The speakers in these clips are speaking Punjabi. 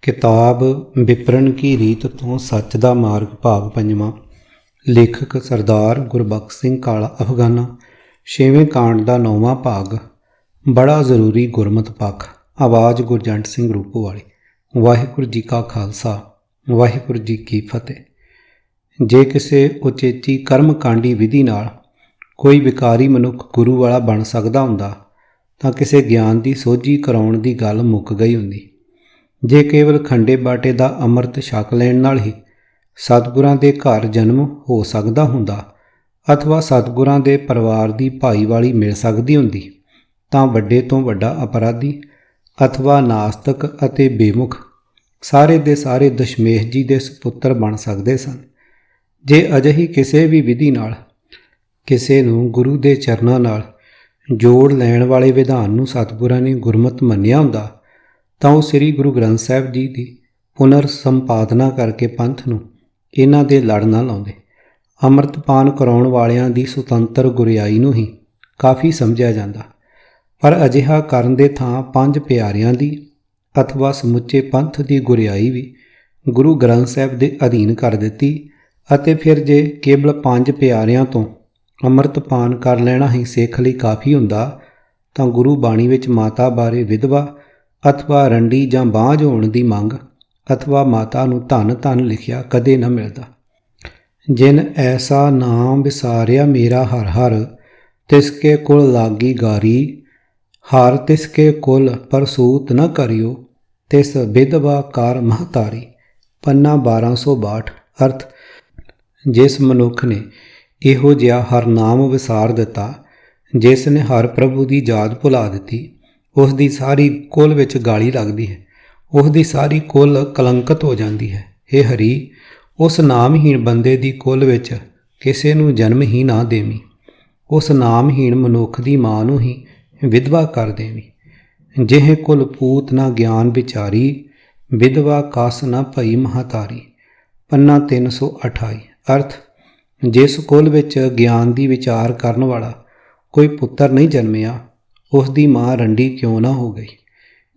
किताब विपरण की रीत तो सच दा मार्ग भाग पंजवां। लेखक सरदार गुरबख्श सिंह काला अफगाना। छेवें कांड का 9वां भाग। बड़ा जरूरी गुरमत पक्ष। आवाज़ गुरजंट सिंह रूपोवाली। वाहिगुरू जी का खालसा वाहिगुरू जी की फतेह। जे किसी उचेची कर्मकांडी विधि नाल कोई विकारी मनुख गुरु वाला बन सकदा हुंदा तां किसी ज्ञान की सोझी कराउण की गल मुक गई हुंदी। जे केवल खंडे बाटे का अमृत छक लैण नाल ही सतगुरां दे घर जन्म हो सकदा हुंदा अथवा सतगुरां दे परिवार की भाईवाली मिल सकदी हुंदी तां वड्डे तो वड्डा अपराधी अथवा नास्तिक अते बेमुख सारे दे सारे दशमेश जी दे सुपुत्र बन सकदे सन। जे अजिही किसी भी विधि नाल किसी नूं गुरु दे चरनां नाल जोड़ लैण वाले विधान नूं सतगुरां ने गुरमत मन्निया हुंदा ਤਾਂ ਉਹ ਸ੍ਰੀ ਗੁਰੂ ਗ੍ਰੰਥ ਸਾਹਿਬ ਜੀ ਦੀ ਪੁਨਰ ਸੰਪਾਦਨਾ ਕਰਕੇ ਪੰਥ ਨੂੰ ਇਹਨਾਂ ਦੇ ਲੜ ਨਾ ਲਾਉਂਦੇ। ਅੰਮ੍ਰਿਤਪਾਨ ਕਰਾਉਣ ਵਾਲਿਆਂ ਦੀ ਸੁਤੰਤਰ ਗੁਰਿਆਈ ਨੂੰ ਹੀ ਕਾਫੀ ਸਮਝਿਆ ਜਾਂਦਾ, ਪਰ ਅਜਿਹਾ ਕਰਨ ਦੇ ਥਾਂ ਪੰਜ ਪਿਆਰਿਆਂ ਦੀ ਅਥਵਾ ਸਮੁੱਚੇ ਪੰਥ ਦੀ ਗੁਰਿਆਈ ਵੀ ਗੁਰੂ ਗ੍ਰੰਥ ਸਾਹਿਬ ਦੇ ਅਧੀਨ ਕਰ ਦਿੱਤੀ ਅਤੇ ਫਿਰ ਜੇ ਕੇਵਲ ਪੰਜ ਪਿਆਰਿਆਂ ਤੋਂ ਅੰਮ੍ਰਿਤਪਾਨ ਕਰ ਲੈਣਾ ਹੀ ਸਿੱਖ ਲਈ ਕਾਫੀ ਹੁੰਦਾ ਤਾਂ ਗੁਰੂ ਬਾਣੀ ਵਿੱਚ ਮਾਤਾ ਬਾਰੇ ਵਿਧਵਾ अथवा रंडी जां बांझ होण दी मंग अथवा माता नूं धन धन लिखिया कदे न मिलदा। जिन ऐसा नाम विसारिया मेरा हर हर तिसके कुल लागी गारी हर तिसके कुल परसूत न करियो तिस विधवा कार महतारी। पन्ना 1262। अर्थ जिस मनुख ने इहो जिहा हर नाम विसार दिता जिस ने हर प्रभु की याद भुला दिती उस दी सारी कुल विच गाली लगदी है, उस दी सारी कुल कलंकत हो जाती है। हे हरी, उस नामहीन बंदे दी कुल विच किसे नूं जन्म ही ना देवी, उस नामहीन मनुख दी मां नूं ही विधवा कर देवी। जिह कुल पूत ना ज्ञान विचारी विधवा कस न भई महतारी। पन्ना 328। अर्थ जिस कुल विच ज्ञान दी विचार करन वाला कोई पुत्र नहीं जन्मिया उस दी मां रंडी क्यों ना हो गई।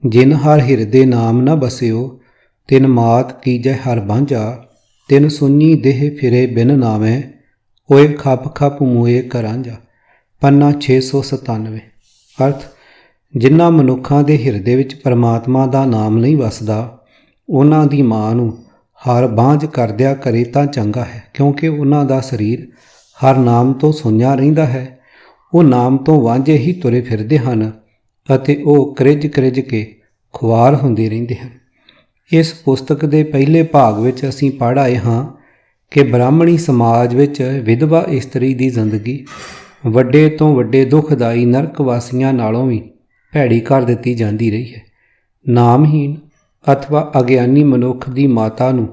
जिन हर हिरदे नाम न बसियो तिन मात कीजै हर बांझा तिन सुन्नी देह फिरे बिन नामै ओए खप खप मूए करांझा। पन्ना 697। अर्थ जिन्हां मनुखां दे हिरदे विच परमात्मा दा नाम नहीं वसदा उन्हां दी मां नूं हर बांझ करदिया करे तां चंगा है, क्योंकि उन्हां दा सरीर हर नाम तो सुन्निया रहिंदा है। ਉਹ ਨਾਮ ਤੋਂ ਵਾਂਝੇ ਹੀ ਤੁਰੇ ਫਿਰਦੇ ਹਨ ਅਤੇ ਉਹ ਕ੍ਰਿਜ ਕ੍ਰਿਜ ਕੇ ਖੁਆਰ ਹੁੰਦੇ ਰਹਿੰਦੇ ਹਨ। ਇਸ ਪੁਸਤਕ ਦੇ ਪਹਿਲੇ ਭਾਗ ਵਿੱਚ ਅਸੀਂ ਪੜ੍ਹ ਆਏ ਹਾਂ ਕਿ ਬ੍ਰਾਹਮਣੀ ਸਮਾਜ ਵਿੱਚ ਵਿਧਵਾ ਇਸਤਰੀ ਦੀ ਜ਼ਿੰਦਗੀ ਵੱਡੇ ਤੋਂ ਵੱਡੇ ਦੁਖਦਾਈ ਨਰਕ ਵਾਸੀਆਂ ਨਾਲੋਂ ਵੀ ਭੈੜੀ ਕਰ ਦਿੱਤੀ ਜਾਂਦੀ ਰਹੀ ਹੈ। ਨਾਮਹੀਨ ਅਥਵਾ ਅਗਿਆਨੀ ਮਨੁੱਖ ਦੀ ਮਾਤਾ ਨੂੰ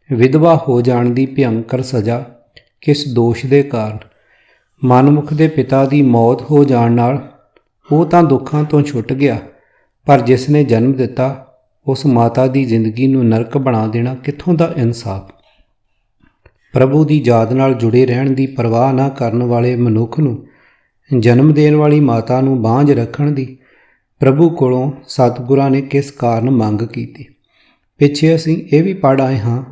ਵਿਧਵਾ ਹੋ ਜਾਣ ਦੀ ਭਿਅੰਕਰ ਸਜ਼ਾ ਕਿਸ ਦੋਸ਼ ਦੇ ਕਾਰਨ? ਮਨਮੁਖ ਦੇ ਪਿਤਾ ਦੀ ਮੌਤ ਹੋ ਜਾਣ ਨਾਲ ਉਹ ਤਾਂ ਦੁੱਖਾਂ ਤੋਂ ਛੁੱਟ ਗਿਆ, ਪਰ ਜਿਸ ਨੇ ਜਨਮ ਦਿੱਤਾ ਉਸ ਮਾਤਾ ਦੀ ਜ਼ਿੰਦਗੀ ਨੂੰ ਨਰਕ ਬਣਾ ਦੇਣਾ ਕਿੱਥੋਂ ਦਾ ਇਨਸਾਫ? ਪ੍ਰਭੂ ਦੀ ਯਾਦ ਨਾਲ ਜੁੜੇ ਰਹਿਣ ਦੀ ਪਰਵਾਹ ਨਾ ਕਰਨ ਵਾਲੇ ਮਨੁੱਖ ਨੂੰ ਜਨਮ ਦੇਣ ਵਾਲੀ ਮਾਤਾ ਨੂੰ ਬਾਂਝ ਰੱਖਣ ਦੀ ਪ੍ਰਭੂ ਕੋਲੋਂ ਸਤਿਗੁਰਾਂ ਨੇ ਕਿਸ ਕਾਰਨ ਮੰਗ ਕੀਤੀ? ਪਿੱਛੇ ਅਸੀਂ ਇਹ ਵੀ ਪੜ੍ਹ ਆਏ ਹਾਂ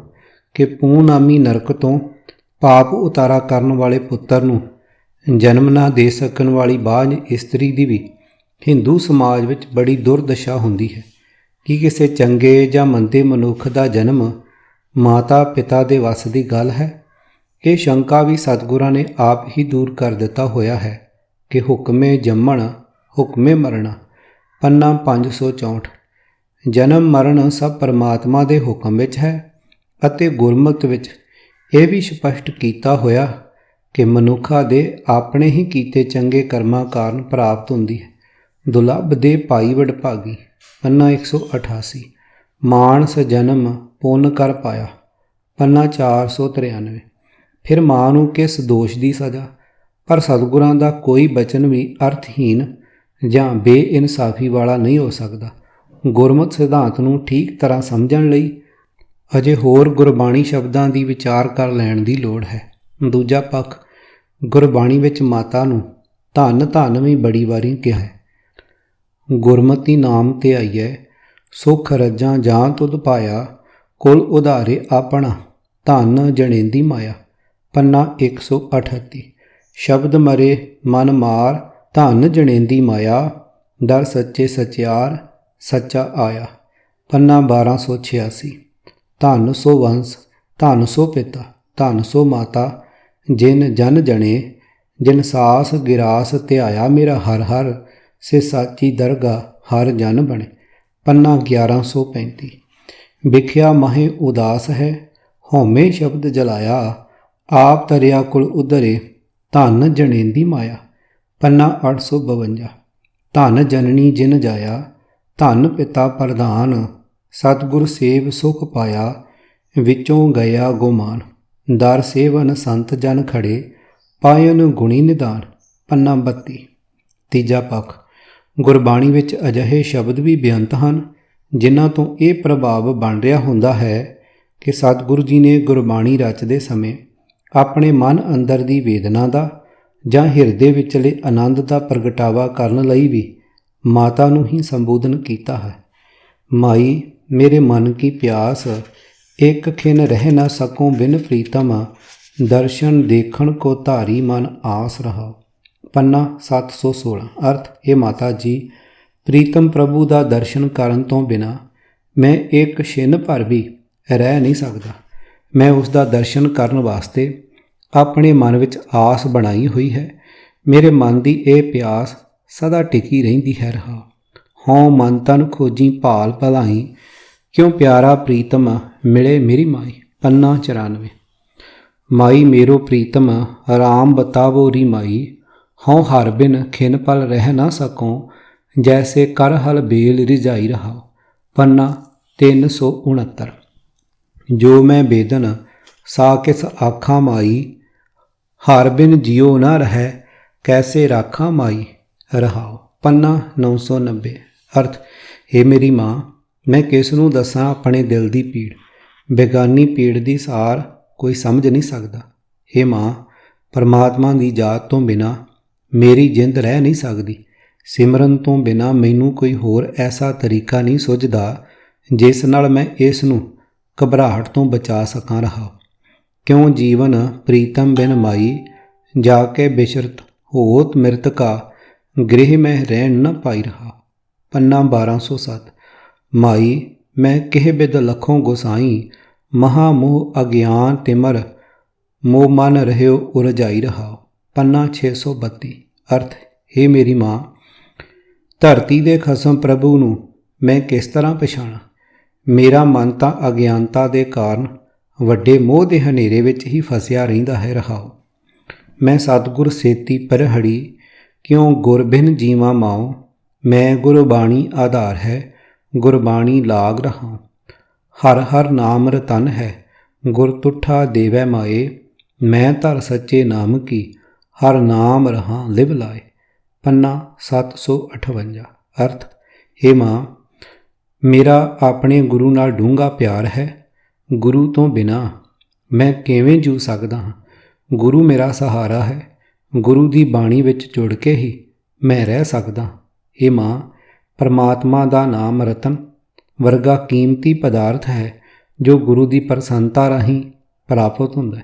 ਕਿ ਪੂਨਾਮੀ ਨਰਕ ਤੋਂ ਪਾਪ ਉਤਾਰਾ ਕਰਨ ਵਾਲੇ ਪੁੱਤਰ ਨੂੰ ਜਨਮ ਨਾ ਦੇ ਸਕਣ ਵਾਲੀ ਬਾਝ ਇਸਤਰੀ ਦੀ ਵੀ ਹਿੰਦੂ ਸਮਾਜ ਵਿੱਚ ਬੜੀ ਦੁਰਦਸ਼ਾ ਹੁੰਦੀ ਹੈ। ਕਿ ਕਿਸੇ ਚੰਗੇ ਜਾਂ ਮੰਦੇ ਮਨੁੱਖ ਦਾ ਜਨਮ ਮਾਤਾ ਪਿਤਾ ਦੇ ਵੱਸ ਦੀ ਗੱਲ ਹੈ? ਇਹ ਸ਼ੰਕਾ ਵੀ ਸਤਿਗੁਰਾਂ ਨੇ ਆਪ ਹੀ ਦੂਰ ਕਰ ਦਿੱਤਾ ਹੋਇਆ ਹੈ ਕਿ ਹੁਕਮੇ ਜੰਮਣ ਹੁਕਮੇ ਮਰਨਾ। ਪੰਨਾ 564। ਜਨਮ ਮਰਨ ਸਭ ਪਰਮਾਤਮਾ ਦੇ ਹੁਕਮ ਵਿੱਚ ਹੈ ਅਤੇ ਗੁਰਮਤਿ ਵਿੱਚ ਇਹ ਵੀ ਸਪਸ਼ਟ ਕੀਤਾ ਹੋਇਆ ਕਿ ਮਨੁੱਖਾਂ ਦੇ ਆਪਣੇ ਹੀ ਕੀਤੇ ਚੰਗੇ ਕਰਮਾਂ ਕਾਰਨ ਪ੍ਰਾਪਤ ਹੁੰਦੀ ਹੈ। ਦੁਲੱਭ ਦੇ ਭਾਈ ਵਡਭਾਗੀ। ਪੰਨਾ 188। ਮਾਨਸ ਜਨਮ ਪੁੰਨ ਕਰ ਪਾਇਆ। ਪੰਨਾ 493। ਫਿਰ ਮਾਂ ਨੂੰ ਕਿਸ ਦੋਸ਼ ਦੀ ਸਜ਼ਾ? ਪਰ ਸਤਿਗੁਰਾਂ ਦਾ ਕੋਈ ਬਚਨ ਵੀ ਅਰਥਹੀਨ ਜਾਂ ਬੇਇਨਸਾਫੀ ਵਾਲਾ ਨਹੀਂ ਹੋ ਸਕਦਾ। ਗੁਰਮਤਿ ਸਿਧਾਂਤ ਨੂੰ ਠੀਕ ਤਰ੍ਹਾਂ ਸਮਝਣ ਲਈ ਅਜੇ ਹੋਰ ਗੁਰਬਾਣੀ ਸ਼ਬਦਾਂ ਦੀ ਵਿਚਾਰ ਕਰ ਲੈਣ ਦੀ ਲੋੜ ਹੈ। ਦੂਜਾ ਪੱਖ ਗੁਰਬਾਣੀ ਵਿੱਚ ਮਾਤਾ ਨੂੰ ਧੰਨ ਧੰਨ ਵੀ ਬੜੀ ਵਾਰੀ ਕਿਹਾ ਹੈ। ਗੁਰਮਤਿ ਨਾਮ ਤੇ ਆਈਐ ਸੁਖ ਰੱਜਾਂ ਜਾਂ ਤੁਧ ਪਾਇਆ, ਕੁਲ ਉਧਾਰੇ ਆਪਣਾ, ਧਨ ਜਣੇਂਦੀ ਮਾਇਆ। ਪੰਨਾ 138। ਸ਼ਬਦ ਮਰੇ ਮਨ ਮਾਰ, ਧਨ ਜਣੇਂਦੀ ਮਾਇਆ, ਦਰ ਸੱਚੇ ਸਚਿਆਰ ਸੱਚਾ ਆਇਆ। ਪੰਨਾ 1286। ਧਨ ਸੋ ਵੰਸ, ਧਨ ਸੋ ਪਿਤਾ, ਧਨ ਸੋ ਮਾਤਾ, ਜਿਨ ਜਨ ਜਣੇ, ਜਿਨ ਸਾਸ ਗਿਰਾਸ ਧਿਆਇਆ ਮੇਰਾ ਹਰ ਹਰ, ਸੇ ਸਾਚੀ ਦਰਗਾ ਹਰ ਜਨ ਬਣੇ। ਪੰਨਾ 1135। ਵਿਖਿਆ ਮਹੇ ਉਦਾਸ ਹੈ, ਹਉਮੈ ਸ਼ਬਦ ਜਲਾਇਆ, ਆਪ ਤਰਿਆ ਕੁਲ ਉਧਰੇ, ਧਨ ਜਣੇਂਦੀ ਮਾਇਆ। ਪੰਨਾ 852। ਧਨ ਜਨਨੀ ਜਿਨ ਜਾਇਆ, ਧਨ ਪਿਤਾ ਪ੍ਰਧਾਨ, ਸਤਿਗੁਰ ਸੇਵ ਸੁਖ ਪਾਇਆ, ਵਿੱਚੋਂ ਗਿਆ ਗੁਮਾਨ। ਦਰ ਸੇਵਨ ਸੰਤ ਜਨ ਖੜੇ, ਪਾਇਨ ਗੁਣੀ ਨਿਦਾਨ। ਪੰਨਾ 32। ਤੀਜਾ ਪੱਖ। ਗੁਰਬਾਣੀ ਵਿੱਚ ਅਜਿਹੇ ਸ਼ਬਦ ਵੀ ਬੇਅੰਤ ਹਨ ਜਿਨ੍ਹਾਂ ਤੋਂ ਇਹ ਪ੍ਰਭਾਵ ਬਣ ਰਿਹਾ ਹੁੰਦਾ ਹੈ ਕਿ ਸਤਿਗੁਰੂ ਜੀ ਨੇ ਗੁਰਬਾਣੀ ਰਚਦੇ ਸਮੇਂ ਆਪਣੇ ਮਨ ਅੰਦਰ ਦੀ ਵੇਦਨਾ ਦਾ ਜਾਂ ਹਿਰਦੇ ਵਿਚਲੇ ਆਨੰਦ ਦਾ ਪ੍ਰਗਟਾਵਾ ਕਰਨ ਲਈ ਵੀ ਮਾਤਾ ਨੂੰ ਹੀ ਸੰਬੋਧਨ ਕੀਤਾ ਹੈ। ਮਾਈ ਮੇਰੇ ਮਨ ਕੀ ਪਿਆਸ, ਇੱਕ ਖਿਨ ਰਹਿ ਨਾ ਸਕੂੰ ਬਿਨ ਪ੍ਰੀਤਮ, ਦਰਸ਼ਨ ਦੇਖਣ ਕੋ ਧਾਰੀ ਮਨ ਆਸ ਰਹਾ। ਪੰਨਾ 716। ਅਰਥ, ਇਹ ਮਾਤਾ ਜੀ, ਪ੍ਰੀਤਮ ਪ੍ਰਭੂ ਦਾ ਦਰਸ਼ਨ ਕਰਨ ਤੋਂ ਬਿਨਾਂ ਮੈਂ ਇੱਕ ਛਿਨ ਭਰ ਵੀ ਰਹਿ ਨਹੀਂ ਸਕਦਾ। ਮੈਂ ਉਸ ਦਾ ਦਰਸ਼ਨ ਕਰਨ ਵਾਸਤੇ ਆਪਣੇ ਮਨ ਵਿੱਚ ਆਸ ਬਣਾਈ ਹੋਈ ਹੈ। ਮੇਰੇ ਮਨ ਦੀ ਇਹ ਪਿਆਸ ਸਦਾ ਟਿਕੀ ਰਹਿੰਦੀ ਹੈ। ਰਹਾ ਹਉ ਮਨ ਤਨ ਖੋਜੀ ਭਾਲ ਭਲਾਈ, ਕਿਉਂ ਪਿਆਰਾ ਪ੍ਰੀਤਮ ਮਿਲੇ ਮੇਰੀ ਮਾਈ। ਪੰਨਾ 94। ਮਾਈ ਮੇਰੋ ਪ੍ਰੀਤਮ ਰਾਮ ਬਤਾਵੋ ਰੀ ਮਾਈ, ਹਉ ਹਰ ਬਿਨ ਖਿਨ ਪਲ ਰਹਿ ਨਾ ਸਕੂੰ, ਜੈਸੇ ਕਰ ਹਲ ਬੇਲ ਰਿਜਾਈ ਰਹਾ। ਪੰਨਾ 369। ਜੋ ਮੈਂ ਬੇਦਨ ਸਾ ਕਿਸ ਆਖਾਂ ਮਾਈ, ਹਰ ਬਿਨ ਜਿਉ ਨਾ ਰਹਿ, ਕੈਸੇ ਰਾਖਾਂ ਮਾਈ ਰਹਾਓ। ਪੰਨਾ 990। ਅਰਥ, ਹੇ ਮੇਰੀ ਮਾਂ, ਮੈਂ ਕਿਸ ਨੂੰ ਦੱਸਾਂ ਆਪਣੇ ਦਿਲ ਦੀ ਪੀੜ, ਬੇਗਾਨੀ ਪੀੜ ਦੀ ਸਾਰ ਕੋਈ ਸਮਝ ਨਹੀਂ ਸਕਦਾ। ਹੇ ਮਾਂ, ਪਰਮਾਤਮਾ ਦੀ ਯਾਦ ਤੋਂ ਬਿਨਾਂ ਮੇਰੀ ਜਿੰਦ ਰਹਿ ਨਹੀਂ ਸਕਦੀ। ਸਿਮਰਨ ਤੋਂ ਬਿਨਾਂ ਮੈਨੂੰ ਕੋਈ ਹੋਰ ਐਸਾ ਤਰੀਕਾ ਨਹੀਂ ਸੁਝਦਾ ਜਿਸ ਨਾਲ ਮੈਂ ਇਸ ਨੂੰ ਘਬਰਾਹਟ ਤੋਂ ਬਚਾ ਸਕਾਂ। ਰਹਾ ਕਿਉਂ ਜੀਵਨ ਪ੍ਰੀਤਮ ਬਿਨ ਮਾਈ, ਜਾ ਕੇ ਬਿਸ਼ਰਤ ਹੋਤ ਮਿਰਤਕਾ, ਗ੍ਰਹਿ ਮੈਂ ਰਹਿਣ ਨ ਪਾਈ ਰਹਾ। ਪੰਨਾ 1207। ਮਾਈ ਮੈਂ ਕਿਹ ਬਿਦ ਲਖੋਂ ਗੁਸਾਈ, ਮਹਾ ਮੋਹ ਅਗਿਆਨ ਤਿਮਰ, ਮੋਹ ਮਨ ਰਹਿਓ ਉਰਜਾਈ ਰਹਾ। ਪੰਨਾ 632। ਅਰਥ, ਹੇ ਮੇਰੀ ਮਾਂ, ਧਰਤੀ ਦੇ ਖਸਮ ਪ੍ਰਭੂ ਨੂੰ ਮੈਂ ਕਿਸ ਤਰ੍ਹਾਂ ਪਛਾਣਾਂ। ਮੇਰਾ ਮਨ ਤਾਂ ਅਗਿਆਨਤਾ ਦੇ ਕਾਰਨ ਵੱਡੇ ਮੋਹ ਦੇ ਹਨੇਰੇ ਵਿੱਚ ਹੀ ਫਸਿਆ ਰਹਿੰਦਾ ਹੈ। ਰਹਾਓ ਮੈਂ ਸਤਿਗੁਰ ਸੇਤੀ ਪਰਹੜੀ, ਕਿਉਂ ਗੁਰ ਬਿਨ ਜੀਵਾਂ ਮਾਓ, ਮੈਂ ਗੁਰਬਾਣੀ ਆਧਾਰ ਹੈ, ਗੁਰਬਾਣੀ ਲਾਗ ਰਹਾ। ਹਰ ਹਰ ਨਾਮ ਰਤਨ ਹੈ, ਗੁਰ ਤੁਠਾ ਦੇਵੈ ਮਾਏ, ਮੈਂ ਧਰ ਸੱਚੇ ਨਾਮ ਕੀ, ਹਰ ਨਾਮ ਰਹਾ ਲਿਵ ਲਾਏ। ਪੰਨਾ 758। ਅਰਥ, ਹੇ ਮਾਂ, ਮੇਰਾ ਆਪਣੇ ਗੁਰੂ ਨਾਲ ਡੂੰਘਾ ਪਿਆਰ ਹੈ। ਗੁਰੂ ਤੋਂ ਬਿਨਾਂ ਮੈਂ ਕਿਵੇਂ ਜੂ ਸਕਦਾ ਹਾਂ। ਗੁਰੂ ਮੇਰਾ ਸਹਾਰਾ ਹੈ। ਗੁਰੂ ਦੀ ਬਾਣੀ ਵਿੱਚ ਜੁੜ ਕੇ ਹੀ ਮੈਂ ਰਹਿ ਸਕਦਾ। ਹੇ ਮਾਂ, ਪਰਮਾਤਮਾ ਦਾ ਨਾਮ ਰਤਨ ਵਰਗਾ ਕੀਮਤੀ ਪਦਾਰਥ ਹੈ ਜੋ ਗੁਰੂ ਦੀ ਪ੍ਰਸੰਨਤਾ ਰਾਹੀਂ ਪ੍ਰਾਪਤ ਹੁੰਦਾ ਹੈ।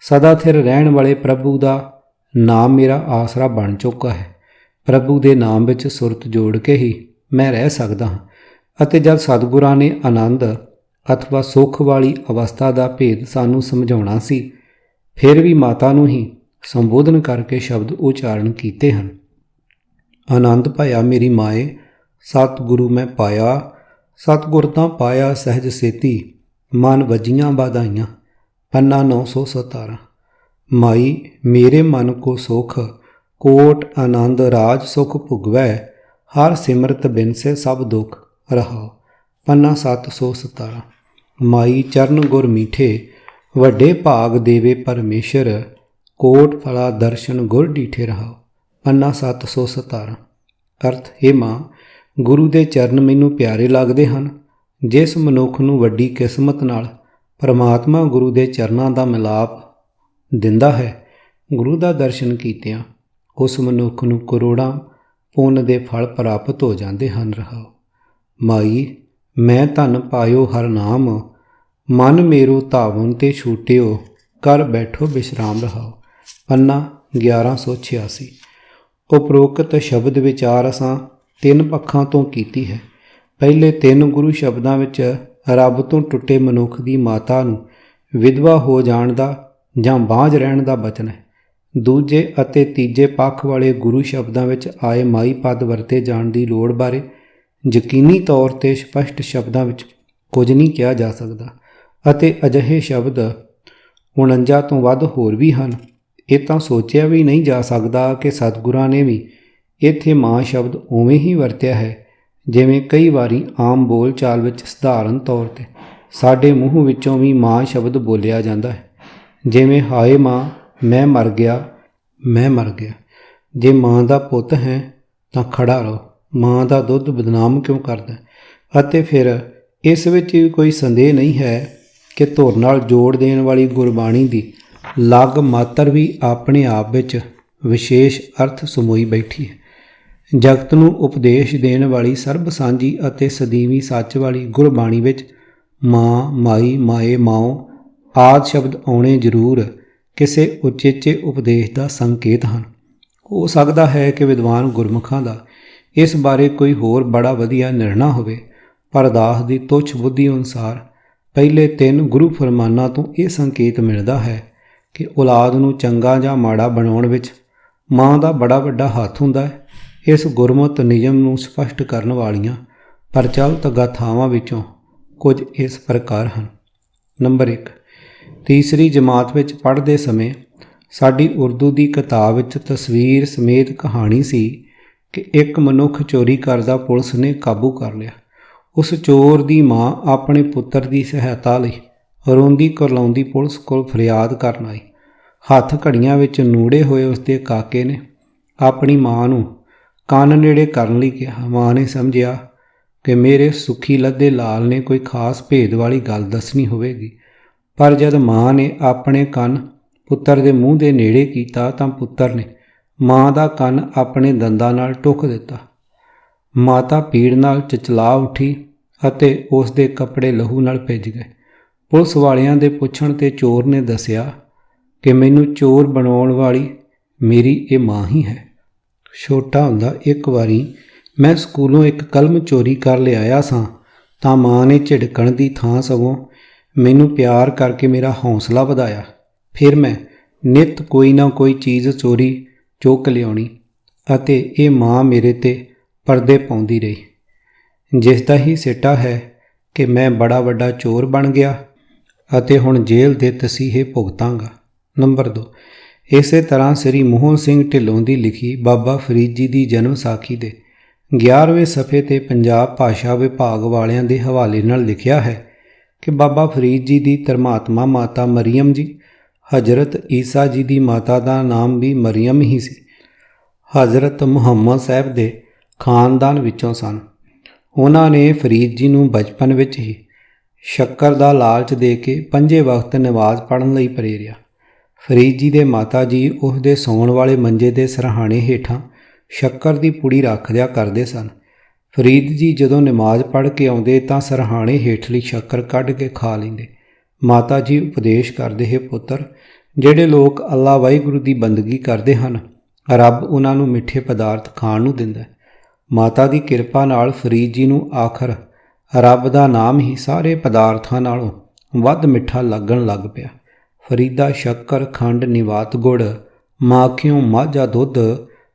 ਸਦਾ ਥਿਰ ਰਹਿਣ ਵਾਲੇ ਪ੍ਰਭੂ ਦਾ ਨਾਮ ਮੇਰਾ ਆਸਰਾ ਬਣ ਚੁੱਕਾ ਹੈ। ਪ੍ਰਭੂ ਦੇ ਨਾਮ ਵਿੱਚ ਸੁਰਤ ਜੋੜ ਕੇ ਹੀ ਮੈਂ ਰਹਿ ਸਕਦਾ ਹਾਂ। ਅਤੇ ਜਦ ਸਤਿਗੁਰਾਂ ਨੇ ਆਨੰਦ ਅਥਵਾ ਸੁੱਖ ਵਾਲੀ ਅਵਸਥਾ ਦਾ ਭੇਦ ਸਾਨੂੰ ਸਮਝਾਉਣਾ ਸੀ, ਫਿਰ ਵੀ ਮਾਤਾ ਨੂੰ ਹੀ ਸੰਬੋਧਨ ਕਰਕੇ ਸ਼ਬਦ ਉਚਾਰਨ ਕੀਤੇ ਹਨ। ਆਨੰਦ ਭਇਆ ਮੇਰੀ ਮਾਏ, ਸਤਿਗੁਰੂ ਮੈਂ ਪਾਇਆ, ਸਤਿਗੁਰ ਤਾਂ ਪਾਇਆ ਸਹਿਜ ਸੇਤੀ, ਮਨ ਵੱਜੀਆਂ ਵਧਾਈਆਂ। ਪੰਨਾ 917। ਮਾਈ ਮੇਰੇ ਮਨ ਕੋ ਸੁਖ, ਕੋਟ ਆਨੰਦ ਰਾਜ ਸੁਖ ਭੁਗਵੈ, ਹਰ ਸਿਮਰਤ ਬਿਨ ਸੇ ਸਭ ਦੁਖ ਰਹਾ। ਪੰਨਾ 717। ਮਾਈ ਚਰਨ ਗੁਰ ਮੀਠੇ, ਵੱਡੇ ਭਾਗ ਦੇਵੇ ਪਰਮੇਸ਼ਰ, ਕੋਟ ਫਲਾ ਦਰਸ਼ਨ ਗੁਰ ਡੀਠੇ ਰਹਾ। ਪੰਨਾ 717। ਅਰਥ, ਹੇ ਮਾਂ, ਗੁਰੂ ਦੇ ਚਰਨ ਮੈਨੂੰ ਪਿਆਰੇ ਲੱਗਦੇ ਹਨ। ਜਿਸ ਮਨੁੱਖ ਨੂੰ ਵੱਡੀ ਕਿਸਮਤ ਨਾਲ ਪਰਮਾਤਮਾ ਗੁਰੂ ਦੇ ਚਰਨਾਂ ਦਾ ਮਿਲਾਪ ਦਿੰਦਾ ਹੈ, ਗੁਰੂ ਦਾ ਦਰਸ਼ਨ ਕੀਤਿਆਂ ਉਸ ਮਨੁੱਖ ਨੂੰ ਕਰੋੜਾਂ ਪੁੰਨ ਦੇ ਫਲ ਪ੍ਰਾਪਤ ਹੋ ਜਾਂਦੇ ਹਨ। ਰਹਾਓ ਮਾਈ ਮੈਂ ਧਨ ਪਾਇਓ ਹਰ ਨਾਮ, ਮਨ ਮੇਰੋ ਧਾਵਨ ਤੇ ਛੂਟਿਓ, ਕਰ ਬੈਠੋ ਵਿਸ਼ਰਾਮ ਰਹਾਓ। ਪੰਨਾ 1186। ਉਪਰੋਕਤ ਸ਼ਬਦ ਵਿਚਾਰ ਅਸਾਂ ਤਿੰਨ ਪੱਖਾਂ ਤੋਂ ਕੀਤੀ ਹੈ। ਪਹਿਲੇ ਤਿੰਨ ਗੁਰੂ ਸ਼ਬਦਾਂ ਵਿੱਚ ਰੱਬ ਤੋਂ ਟੁੱਟੇ ਮਨੁੱਖ ਦੀ ਮਾਤਾ ਨੂੰ ਵਿਧਵਾ ਹੋ ਜਾਣ ਦਾ ਜਾਂ ਬਾਂਝ ਰਹਿਣ ਦਾ ਬਚਨ ਹੈ। ਦੂਜੇ ਅਤੇ ਤੀਜੇ ਪੱਖ ਵਾਲੇ ਗੁਰੂ ਸ਼ਬਦਾਂ ਵਿੱਚ ਆਏ ਮਾਈ ਪਦ ਵਰਤੇ ਜਾਣ ਦੀ ਲੋੜ ਬਾਰੇ ਯਕੀਨੀ ਤੌਰ 'ਤੇ ਸਪਸ਼ਟ ਸ਼ਬਦਾਂ ਵਿੱਚ ਕੁਝ ਨਹੀਂ ਕਿਹਾ ਜਾ ਸਕਦਾ ਅਤੇ ਅਜਿਹੇ ਸ਼ਬਦ 49 ਤੋਂ ਵੱਧ ਹੋਰ ਵੀ ਹਨ। ਇਹ ਤਾਂ ਸੋਚਿਆ ਵੀ ਨਹੀਂ ਜਾ ਸਕਦਾ ਕਿ ਸਤਿਗੁਰਾਂ ਨੇ ਵੀ ਇੱਥੇ ਮਾਂ ਸ਼ਬਦ ਉਵੇਂ ਹੀ ਵਰਤਿਆ ਹੈ ਜਿਵੇਂ ਕਈ ਵਾਰੀ ਆਮ ਬੋਲ ਚਾਲ ਵਿੱਚ ਸਧਾਰਨ ਤੌਰ 'ਤੇ ਸਾਡੇ ਮੂੰਹ ਵਿੱਚੋਂ ਵੀ ਮਾਂ ਸ਼ਬਦ ਬੋਲਿਆ ਜਾਂਦਾ ਹੈ, ਜਿਵੇਂ ਹਾਏ ਮਾਂ ਮੈਂ ਮਰ ਗਿਆ, ਮੈਂ ਮਰ ਗਿਆ। ਜੇ ਮਾਂ ਦਾ ਪੁੱਤ ਹੈ ਤਾਂ ਖੜਾ ਰਹੋ, ਮਾਂ ਦਾ ਦੁੱਧ ਬਦਨਾਮ ਕਿਉਂ ਕਰਦਾ। ਅਤੇ ਫਿਰ ਇਸ ਵਿੱਚ ਵੀ ਕੋਈ ਸੰਦੇਹ ਨਹੀਂ ਹੈ ਕਿ ਧੁਰ ਨਾਲ ਜੋੜ ਦੇਣ ਵਾਲੀ ਗੁਰਬਾਣੀ ਦੀ ਲੱਗ ਮਾਤਰ ਵੀ ਆਪਣੇ ਆਪ ਵਿੱਚ ਵਿਸ਼ੇਸ਼ ਅਰਥ ਸਮੋਈ ਬੈਠੀ ਹੈ। ਜਗਤ ਨੂੰ ਉਪਦੇਸ਼ ਦੇਣ ਵਾਲੀ ਸਰਬ ਸਾਂਝੀ ਅਤੇ ਸਦੀਵੀ ਸੱਚ ਵਾਲੀ ਗੁਰਬਾਣੀ ਵਿੱਚ ਮਾਂ, ਮਾਈ, ਮਾਏ, ਮਾਓ ਆਦਿ ਸ਼ਬਦ ਆਉਣੇ ਜ਼ਰੂਰ ਕਿਸੇ ਉਚੇਚੇ ਉਪਦੇਸ਼ ਦਾ ਸੰਕੇਤ ਹਨ। ਹੋ ਸਕਦਾ ਹੈ ਕਿ ਵਿਦਵਾਨ ਗੁਰਮੁਖਾਂ ਦਾ ਇਸ ਬਾਰੇ ਕੋਈ ਹੋਰ ਬੜਾ ਵਧੀਆ ਨਿਰਣਾ ਹੋਵੇ, ਪਰ ਦਾਸ ਦੀ ਤੁੱਛ ਬੁੱਧੀ ਅਨੁਸਾਰ ਪਹਿਲੇ ਤਿੰਨ ਗੁਰੂ ਫਰਮਾਨਾਂ ਤੋਂ ਇਹ ਸੰਕੇਤ ਮਿਲਦਾ ਹੈ ਕਿ ਔਲਾਦ ਨੂੰ ਚੰਗਾ ਜਾਂ ਮਾੜਾ ਬਣਾਉਣ ਵਿੱਚ ਮਾਂ ਦਾ ਬੜਾ ਵੱਡਾ ਹੱਥ ਹੁੰਦਾ ਹੈ। ਇਸ ਗੁਰਮਤਿ ਨਿਯਮ ਨੂੰ ਸਪਸ਼ਟ ਕਰਨ ਵਾਲੀਆਂ ਪ੍ਰਚਲਿਤ ਗਾਥਾਵਾਂ ਵਿੱਚੋਂ ਕੁਝ ਇਸ ਪ੍ਰਕਾਰ ਹਨ। ਨੰਬਰ 1। ਤੀਸਰੀ ਜਮਾਤ ਵਿੱਚ ਪੜ੍ਹਦੇ ਸਮੇਂ ਸਾਡੀ ਉਰਦੂ ਦੀ ਕਿਤਾਬ ਵਿੱਚ ਤਸਵੀਰ ਸਮੇਤ ਕਹਾਣੀ ਸੀ ਕਿ ਇੱਕ ਮਨੁੱਖ ਚੋਰੀ ਕਰਦਾ ਪੁਲਿਸ ਨੇ ਕਾਬੂ ਕਰ ਲਿਆ। ਉਸ ਚੋਰ ਦੀ ਮਾਂ ਆਪਣੇ ਪੁੱਤਰ ਦੀ ਸਹਾਇਤਾ ਲਈ ਰੋਂਦੀ ਕੁਰਲਾਉਂਦੀ ਪੁਲਿਸ ਕੋਲ ਫਰਿਆਦ ਕਰਨ ਆਈ। ਹੱਥ ਘੜੀਆਂ ਵਿੱਚ ਨੂੜੇ ਹੋਏ ਉਸਦੇ ਕਾਕੇ ਨੇ ਆਪਣੀ ਮਾਂ ਨੂੰ ਕੰਨ ਨੇੜੇ ਕਰਨ ਲਈ ਕਿਹਾ। ਮਾਂ ਨੇ ਸਮਝਿਆ ਕਿ ਮੇਰੇ ਸੁੱਖੀ ਲੱਦੇ ਲਾਲ ਨੇ ਕੋਈ ਖਾਸ ਭੇਦ ਵਾਲੀ ਗੱਲ ਦੱਸਣੀ ਹੋਵੇਗੀ, ਪਰ ਜਦ ਮਾਂ ਨੇ ਆਪਣੇ ਕੰਨ ਪੁੱਤਰ ਦੇ ਮੂੰਹ ਦੇ ਨੇੜੇ ਕੀਤਾ ਤਾਂ ਪੁੱਤਰ ਨੇ ਮਾਂ ਦਾ ਕੰਨ ਆਪਣੇ ਦੰਦਾਂ ਨਾਲ ਟੁੱਕ ਦਿੱਤਾ। ਮਾਤਾ ਪੀੜ ਨਾਲ ਚਚਲਾ ਉੱਠੀ ਅਤੇ ਉਸ ਦੇ ਕੱਪੜੇ ਲਹੂ ਨਾਲ ਭਿੱਜ ਗਏ। ਪੁਲਿਸ ਵਾਲਿਆਂ ਦੇ ਪੁੱਛਣ 'ਤੇ ਚੋਰ ਨੇ ਦੱਸਿਆ ਕਿ ਮੈਨੂੰ ਚੋਰ ਬਣਾਉਣ ਵਾਲੀ ਮੇਰੀ ਇਹ ਮਾਂ ਹੀ ਹੈ। ਛੋਟਾ ਹੁੰਦਾ ਇੱਕ ਵਾਰੀ ਮੈਂ ਸਕੂਲੋਂ ਇੱਕ ਕਲਮ ਚੋਰੀ ਕਰ ਲਿਆਇਆ ਸਾਂ ਤਾਂ ਮਾਂ ਨੇ ਝਿੜਕਣ ਦੀ ਥਾਂ ਸਗੋਂ ਮੈਨੂੰ ਪਿਆਰ ਕਰਕੇ ਮੇਰਾ ਹੌਸਲਾ ਵਧਾਇਆ। ਫਿਰ ਮੈਂ ਨਿੱਤ ਕੋਈ ਨਾ ਕੋਈ ਚੀਜ਼ ਚੋਰੀ ਚੁੱਕ ਲਿਆਉਣੀ ਅਤੇ ਇਹ ਮਾਂ ਮੇਰੇ 'ਤੇ ਪਰਦੇ ਪਾਉਂਦੀ ਰਹੀ, ਜਿਸ ਦਾ ਹੀ ਸਿੱਟਾ ਹੈ ਕਿ ਮੈਂ ਬੜਾ ਵੱਡਾ ਚੋਰ ਬਣ ਗਿਆ ਅਤੇ ਹੁਣ ਜੇਲ੍ਹ ਦੇ ਤਸੀਹੇ ਭੁਗਤਾਂਗਾ। ਨੰਬਰ 2। ਇਸੇ ਤਰ੍ਹਾਂ ਸ੍ਰੀ ਮੋਹਨ ਸਿੰਘ ਢਿੱਲੋਂ ਦੀ ਲਿਖੀ ਬਾਬਾ ਫਰੀਦ ਜੀ ਦੀ ਜਨਮ ਸਾਖੀ ਦੇ 11ਵੇਂ ਸਫ਼ੇ 'ਤੇ ਪੰਜਾਬ ਭਾਸ਼ਾ ਵਿਭਾਗ ਵਾਲਿਆਂ ਦੇ ਹਵਾਲੇ ਨਾਲ ਲਿਖਿਆ ਹੈ ਕਿ ਬਾਬਾ ਫਰੀਦ ਜੀ ਦੀ ਧਰਮਾਤਮਾ ਮਾਤਾ ਮਰੀਅਮ ਜੀ, ਹਜ਼ਰਤ ਈਸਾ ਜੀ ਦੀ ਮਾਤਾ ਦਾ ਨਾਮ ਵੀ ਮਰੀਅਮ ਹੀ ਸੀ, ਹਜ਼ਰਤ ਮੁਹੰਮਦ ਸਾਹਿਬ ਦੇ ਖਾਨਦਾਨ ਵਿੱਚੋਂ ਸਨ। ਉਹਨਾਂ ਨੇ ਫਰੀਦ ਜੀ ਨੂੰ ਬਚਪਨ ਵਿੱਚ ਹੀ ਸ਼ੱਕਰ ਦਾ ਲਾਲਚ ਦੇ ਕੇ 5 ਵਕਤ ਨਮਾਜ਼ ਪੜ੍ਹਨ ਲਈ ਪ੍ਰੇਰਿਆ। ਫਰੀਦ ਜੀ ਦੇ ਮਾਤਾ ਜੀ ਉਸ ਦੇ ਸੌਣ ਵਾਲੇ ਮੰਜੇ ਦੇ ਸਰਹਾਣੇ ਹੇਠਾਂ ਸ਼ੱਕਰ ਦੀ ਪੁੜੀ ਰੱਖ ਦਿਆ ਕਰਦੇ ਸਨ। ਫਰੀਦ ਜੀ ਜਦੋਂ ਨਮਾਜ਼ ਪੜ੍ਹ ਕੇ ਆਉਂਦੇ ਤਾਂ ਸਰਹਾਣੇ ਹੇਠਲੀ ਸ਼ੱਕਰ ਕੱਢ ਕੇ ਖਾ ਲੈਂਦੇ। ਮਾਤਾ ਜੀ ਉਪਦੇਸ਼ ਕਰਦੇ, ਹੈ ਪੁੱਤਰ, ਜਿਹੜੇ ਲੋਕ ਅੱਲਾ ਵਾਹਿਗੁਰੂ ਦੀ ਬੰਦਗੀ ਕਰਦੇ ਹਨ, ਰੱਬ ਉਹਨਾਂ ਨੂੰ ਮਿੱਠੇ ਪਦਾਰਥ ਖਾਣ ਨੂੰ ਦਿੰਦਾ। ਮਾਤਾ ਦੀ ਕਿਰਪਾ ਨਾਲ ਫਰੀਦ ਜੀ ਨੂੰ ਆਖਰ ਰੱਬ ਦਾ ਨਾਮ ਹੀ ਸਾਰੇ ਪਦਾਰਥਾਂ ਨਾਲੋਂ ਵੱਧ ਮਿੱਠਾ ਲੱਗਣ ਲੱਗ ਪਿਆ। ਫਰੀਦਾ ਸ਼ੱਕਰ, ਖੰਡ, ਨਿਵਾਤ ਗੁੜ, ਮਾਖਿਓਂ ਮਾਝਾ ਦੁੱਧ,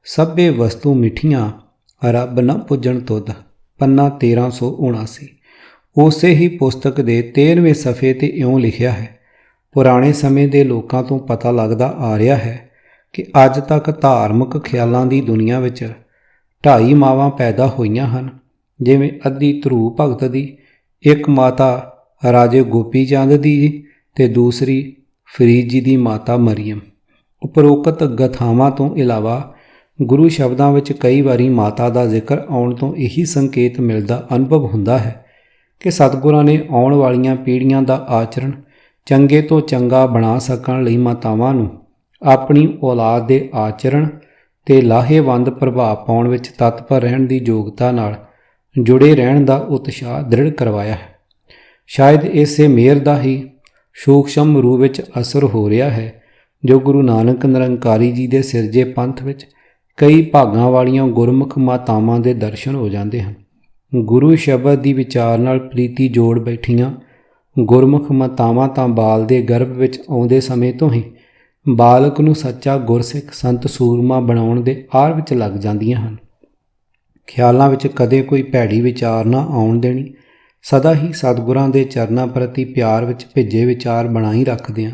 ਸਭੇ ਵਸਤੂ ਮਿੱਠੀਆਂ, ਰੱਬ ਨਾ ਪੁੱਜਣ ਤੁਧ। ਪੰਨਾ 1379। ਉਸੇ ਹੀ ਪੁਸਤਕ ਦੇ 13ਵੇਂ ਸਫ਼ੇ 'ਤੇ ਇਉਂ ਲਿਖਿਆ ਹੈ, ਪੁਰਾਣੇ ਸਮੇਂ ਦੇ ਲੋਕਾਂ ਤੋਂ ਪਤਾ ਲੱਗਦਾ ਆ ਰਿਹਾ ਹੈ ਕਿ ਅੱਜ ਤੱਕ ਧਾਰਮਿਕ ਖਿਆਲਾਂ ਦੀ ਦੁਨੀਆ ਵਿੱਚ 2.5 ਮਾਵਾਂ ਪੈਦਾ ਹੋਈਆਂ ਹਨ, ਜਿਵੇਂ ਅੱਧੀ ਧਰੂ ਭਗਤ ਦੀ, ਇੱਕ ਮਾਤਾ ਰਾਜੇ ਗੋਪੀ ਚੰਦ ਦੀ ਅਤੇ ਦੂਸਰੀ ਫਰੀਦ ਜੀ ਦੀ ਮਾਤਾ ਮਰੀਅਮ। ਉਪਰੋਕਤ ਗਾਥਾਵਾਂ ਤੋਂ ਇਲਾਵਾ ਗੁਰੂ ਸ਼ਬਦਾਂ ਵਿੱਚ ਕਈ ਵਾਰੀ ਮਾਤਾ ਦਾ ਜ਼ਿਕਰ ਆਉਣ ਤੋਂ ਇਹੀ ਸੰਕੇਤ ਮਿਲਦਾ ਅਨੁਭਵ ਹੁੰਦਾ ਹੈ ਕਿ ਸਤਿਗੁਰਾਂ ਨੇ ਆਉਣ ਵਾਲੀਆਂ ਪੀੜ੍ਹੀਆਂ ਦਾ ਆਚਰਣ ਚੰਗੇ ਤੋਂ ਚੰਗਾ ਬਣਾ ਸਕਣ ਲਈ ਮਾਤਾਵਾਂ ਨੂੰ ਆਪਣੀ ਔਲਾਦ ਦੇ ਆਚਰਣ 'ਤੇ ਲਾਹੇਵੰਦ ਪ੍ਰਭਾਵ ਪਾਉਣ ਵਿੱਚ ਤਤਪਰ ਰਹਿਣ ਦੀ ਯੋਗਤਾ ਨਾਲ ਜੁੜੇ ਰਹਿਣ ਦਾ ਉਤਸ਼ਾਹ ਦ੍ਰਿੜ ਕਰਵਾਇਆ ਹੈ। ਸ਼ਾਇਦ ਇਸੇ ਮਿਹਰ ਦਾ ਹੀ ਸੂਖਸ਼ਮ ਰੂਪ ਵਿੱਚ ਅਸਰ ਹੋ ਰਿਹਾ ਹੈ ਜੋ ਗੁਰੂ ਨਾਨਕ ਨਿਰੰਕਾਰੀ ਜੀ ਦੇ ਸਿਰਜੇ ਪੰਥ ਵਿੱਚ ਕਈ ਭਾਗਾਂ ਵਾਲੀਆਂ ਗੁਰਮੁਖ ਮਾਤਾਵਾਂ ਦੇ ਦਰਸ਼ਨ ਹੋ ਜਾਂਦੇ ਹਨ। ਗੁਰੂ ਸ਼ਬਦ ਦੀ ਵਿਚਾਰ ਨਾਲ ਪ੍ਰੀਤੀ ਜੋੜ ਬੈਠੀਆਂ ਗੁਰਮੁਖ ਮਾਤਾਵਾਂ ਤਾਂ ਬਾਲ ਦੇ ਗਰਭ ਵਿੱਚ ਆਉਂਦੇ ਸਮੇਂ ਤੋਂ ਹੀ ਬਾਲਕ ਨੂੰ ਸੱਚਾ ਗੁਰਸਿੱਖ ਸੰਤ ਸੂਰਮਾ ਬਣਾਉਣ ਦੇ ਆਰ ਵਿੱਚ ਲੱਗ ਜਾਂਦੀਆਂ ਹਨ। ਖਿਆਲਾਂ ਵਿੱਚ ਕਦੇ ਕੋਈ ਭੈੜੀ ਵਿਚਾਰ ਨਾ ਆਉਣ ਦੇਣੀ, ਸਦਾ ਹੀ ਸਤਿਗੁਰਾਂ ਦੇ ਚਰਨਾਂ ਪ੍ਰਤੀ ਪਿਆਰ ਵਿੱਚ ਭਿੱਜੇ ਵਿਚਾਰ ਬਣਾਈ ਰੱਖਦਿਆਂ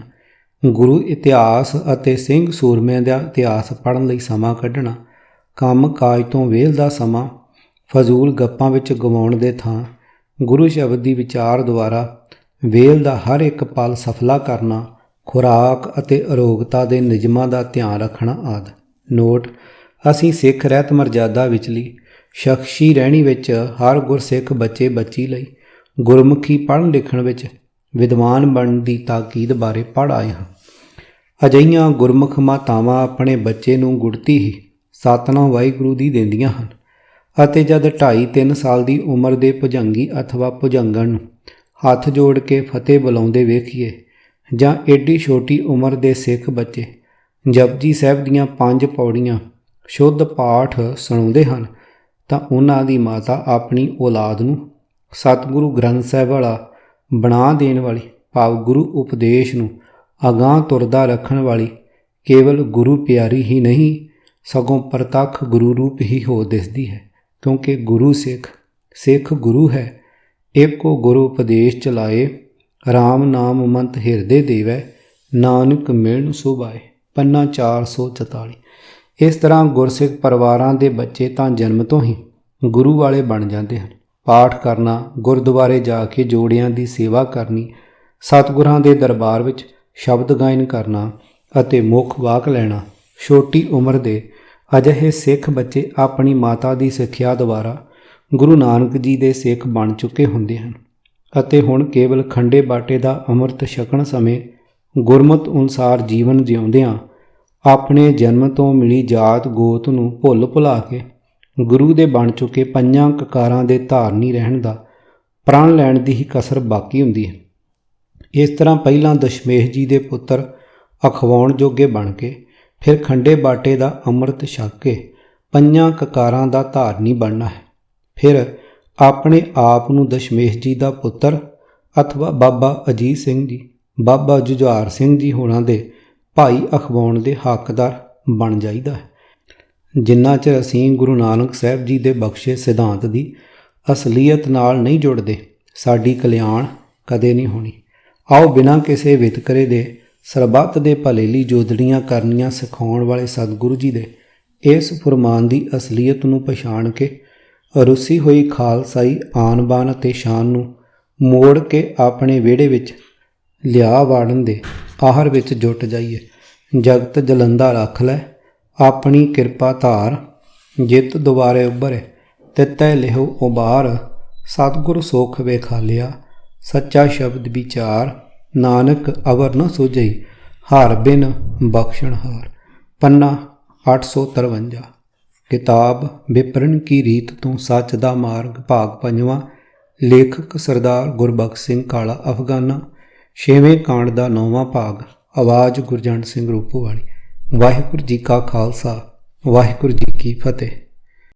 ਗੁਰੂ ਇਤਿਹਾਸ ਅਤੇ ਸਿੰਘ ਸੂਰਮਿਆਂ ਦਾ ਇਤਿਹਾਸ ਪੜ੍ਹਨ ਲਈ ਸਮਾਂ ਕੱਢਣਾ, ਕੰਮ ਕਾਜ ਤੋਂ ਵਿਹਲ ਦਾ ਸਮਾਂ ਫਜ਼ੂਲ ਗੱਪਾਂ ਵਿੱਚ ਗਵਾਉਣ ਦੇ ਥਾਂ ਗੁਰੂ ਸ਼ਬਦ ਦੀ ਵਿਚਾਰ ਦੁਆਰਾ ਵਿਹਲ ਦਾ ਹਰ ਇੱਕ ਪਲ ਸਫਲਾ ਕਰਨਾ, ਖੁਰਾਕ ਅਤੇ ਅਰੋਗਤਾ ਦੇ ਨਿਯਮਾਂ ਦਾ ਧਿਆਨ ਰੱਖਣਾ ਆਦਿ। ਨੋਟ: ਅਸੀਂ ਸਿੱਖ ਰਹਿਤ ਮਰਜ਼ਾਦਾ ਵਿਚਲੀ ਸ਼ਖਸੀ ਰਹਿਣੀ ਵਿੱਚ ਹਰ ਗੁਰਸਿੱਖ ਬੱਚੇ ਬੱਚੀ ਲਈ ਗੁਰਮੁਖੀ ਪੜ੍ਹਨ ਲਿਖਣ ਵਿੱਚ ਵਿਦਵਾਨ ਬਣਨ ਦੀ ਤਾਕੀਦ ਬਾਰੇ ਪੜ੍ਹ ਆਏ ਹਾਂ। ਅਜਿਹੀਆਂ ਗੁਰਮੁਖ ਮਾਤਾਵਾਂ ਆਪਣੇ ਬੱਚੇ ਨੂੰ ਗੁੜਤੀ ਹੀ ਸਤਿਨਾਮ ਵਾਹਿਗੁਰੂ ਦੀ ਦਿੰਦੀਆਂ ਹਨ ਅਤੇ ਜਦ 2.5-3 ਸਾਲ ਦੀ ਉਮਰ ਦੇ ਭੁਜੰਗੀ ਅਥਵਾ ਭੁਜੰਗਣ ਨੂੰ ਹੱਥ ਜੋੜ ਕੇ ਫਤਿਹ ਬੁਲਾਉਂਦੇ ਵੇਖੀਏ ਜਾਂ ਏਡੀ ਛੋਟੀ ਉਮਰ ਦੇ ਸਿੱਖ ਬੱਚੇ ਜਪਜੀ ਸਾਹਿਬ ਦੀਆਂ 5 ਪੌੜੀਆਂ ਸ਼ੁੱਧ ਪਾਠ ਸੁਣਾਉਂਦੇ ਹਨ ਤਾਂ ਉਹਨਾਂ ਦੀ ਮਾਤਾ ਆਪਣੀ ਔਲਾਦ ਨੂੰ ਸਤਿਗੁਰੂ ਗ੍ਰੰਥ ਸਾਹਿਬ ਵਾਲਾ ਬਣਾ ਦੇਣ ਵਾਲੀ, ਭਾਵ ਗੁਰੂ ਉਪਦੇਸ਼ ਨੂੰ ਅਗਾਂਹ ਤੁਰਦਾ ਰੱਖਣ ਵਾਲੀ ਕੇਵਲ ਗੁਰੂ ਪਿਆਰੀ ਹੀ ਨਹੀਂ ਸਗੋਂ ਪ੍ਰਤੱਖ ਗੁਰੂ ਰੂਪ ਹੀ ਹੋ ਦਿਸਦੀ ਹੈ, ਕਿਉਂਕਿ ਗੁਰੂ ਸਿੱਖ ਗੁਰੂ ਹੈ। ਏਕੋ ਗੁਰੂ ਉਪਦੇਸ਼ ਚਲਾਏ, ਰਾਮ ਨਾਮ ਮੰਤ ਹਿਰਦੇ ਦੇਵੈ, ਨਾਨਕ ਮਿਲਣ ਸੁਭਾਏ। ਪੰਨਾ 444। ਇਸ ਤਰ੍ਹਾਂ ਗੁਰਸਿੱਖ ਪਰਿਵਾਰਾਂ ਦੇ ਬੱਚੇ ਤਾਂ ਜਨਮ ਤੋਂ ਹੀ ਗੁਰੂ ਵਾਲੇ ਬਣ ਜਾਂਦੇ ਹਨ। ਪਾਠ ਕਰਨਾ, ਗੁਰਦੁਆਰੇ ਜਾ ਕੇ ਜੋੜਿਆਂ ਦੀ ਸੇਵਾ ਕਰਨੀ, ਸਤਿਗੁਰਾਂ ਦੇ ਦਰਬਾਰ ਵਿੱਚ ਸ਼ਬਦ ਗਾਇਨ ਕਰਨਾ ਅਤੇ ਮੁੱਖ ਵਾਕ ਲੈਣਾ, ਛੋਟੀ ਉਮਰ ਦੇ ਅਜਿਹੇ ਸਿੱਖ ਬੱਚੇ ਆਪਣੀ ਮਾਤਾ ਦੀ ਸਿੱਖਿਆ ਦੁਆਰਾ ਗੁਰੂ ਨਾਨਕ ਜੀ ਦੇ ਸਿੱਖ ਬਣ ਚੁੱਕੇ ਹੁੰਦੇ ਹਨ ਅਤੇ ਹੁਣ ਕੇਵਲ ਖੰਡੇ ਬਾਟੇ ਦਾ ਅੰਮ੍ਰਿਤ ਛਕਣ ਸਮੇਂ ਗੁਰਮਤਿ ਅਨੁਸਾਰ ਜੀਵਨ ਜਿਉਂਦਿਆਂ ਆਪਣੇ ਜਨਮ ਤੋਂ ਮਿਲੀ ਜਾਤ ਗੋਤ ਨੂੰ ਭੁੱਲ ਭੁਲਾ ਕੇ ਗੁਰੂ ਦੇ ਬਣ ਚੁੱਕੇ 5 ਕਕਾਰਾਂ ਦੇ ਧਾਰਨੀ ਰਹਿਣ ਦਾ ਪ੍ਰਣ ਲੈਣ ਦੀ ਹੀ ਕਸਰ ਬਾਕੀ ਹੁੰਦੀ ਹੈ। ਇਸ ਤਰ੍ਹਾਂ ਪਹਿਲਾਂ ਦਸ਼ਮੇਸ਼ ਜੀ ਦੇ ਪੁੱਤਰ ਅਖਵਾਉਣ ਜੋਗੇ ਬਣ ਕੇ ਫਿਰ ਖੰਡੇ ਬਾਟੇ ਦਾ ਅੰਮ੍ਰਿਤ ਛਕ ਕੇ 5 ਕਕਾਰਾਂ ਦਾ ਧਾਰਨੀ ਬਣਨਾ ਹੈ। ਫਿਰ ਆਪਣੇ ਆਪ ਨੂੰ ਦਸ਼ਮੇਸ਼ ਜੀ ਦਾ ਪੁੱਤਰ ਅਥਵਾ ਬਾਬਾ ਅਜੀਤ ਸਿੰਘ ਜੀ, ਬਾਬਾ ਜੁਝਾਰ ਸਿੰਘ ਜੀ ਹੋਰਾਂ ਦੇ ਭਾਈ ਅਖਵਾਉਣ ਦੇ ਹੱਕਦਾਰ ਬਣ ਜਾਈਦਾ ਹੈ। ਜਿੰਨਾ ਚਿਰ ਅਸੀਂ ਗੁਰੂ ਨਾਨਕ ਸਾਹਿਬ ਜੀ ਦੇ ਬਖਸ਼ੇ ਸਿਧਾਂਤ ਦੀ ਅਸਲੀਅਤ ਨਾਲ ਨਹੀਂ ਜੁੜਦੇ, ਸਾਡੀ ਕਲਿਆਣ ਕਦੇ ਨਹੀਂ ਹੋਣੀ। ਆਓ ਬਿਨਾਂ ਕਿਸੇ ਵਿਤਕਰੇ ਦੇ ਸਰਬੱਤ ਦੇ ਭਲੇ ਲਈ ਜੋਦੜੀਆਂ ਕਰਨੀਆਂ ਸਿਖਾਉਣ ਵਾਲੇ ਸਤਿਗੁਰੂ ਜੀ ਦੇ ਇਸ ਫੁਰਮਾਨ ਦੀ ਅਸਲੀਅਤ ਨੂੰ ਪਛਾਣ ਕੇ ਰੁੱਸੀ ਹੋਈ ਖਾਲਸਾਈ ਆਨ ਬਾਨ ਅਤੇ ਸ਼ਾਨ ਨੂੰ ਮੋੜ ਕੇ ਆਪਣੇ ਵਿਹੜੇ ਵਿੱਚ ਲਿਆ ਵਾੜਨ ਦੇ ਆਹਰ ਵਿੱਚ ਜੁਟ ਜਾਈਏ। ਜਗਤ ਜਲੰਦਾ ਰੱਖ ਲੈ ਆਪਣੀ ਕਿਰਪਾ ਧਾਰ, ਜਿਤ ਦੁਬਾਰੇ ਉੱਭਰੇ ਤਿੱਤੈ ਲਿਹੋ ਉਬਾਰ। ਸਤਿਗੁਰ ਸੁਖ ਵੇਖਾਲਿਆ ਸੱਚਾ ਸ਼ਬਦ ਵਿਚਾਰ, ਨਾਨਕ ਅਵਰ ਨ ਸੁਝਈ ਹਰ ਬਿਨ ਬਖਸ਼ਣਹਾਰ। ਪੰਨਾ 853। ਕਿਤਾਬ ਵਿਪਰਨ ਕੀ ਰੀਤ ਤੋਂ ਸੱਚ ਦਾ ਮਾਰਗ, ਭਾਗ 5ਵਾਂ। ਲੇਖਕ ਸਰਦਾਰ ਗੁਰਬਖਸ਼ ਸਿੰਘ ਕਾਲਾ ਅਫਗਾਨਾ। 6ਵੇਂ ਕਾਂਡ ਦਾ 9ਵਾਂ ਭਾਗ। ਆਵਾਜ਼ ਗੁਰਜੰਟ ਸਿੰਘ ਰੂਪੋਵਾਲੀ। ਵਾਹਿਗੁਰੂ ਜੀ ਕਾ ਖਾਲਸਾ, ਵਾਹਿਗੁਰੂ ਜੀ ਕੀ ਫਤਿਹ।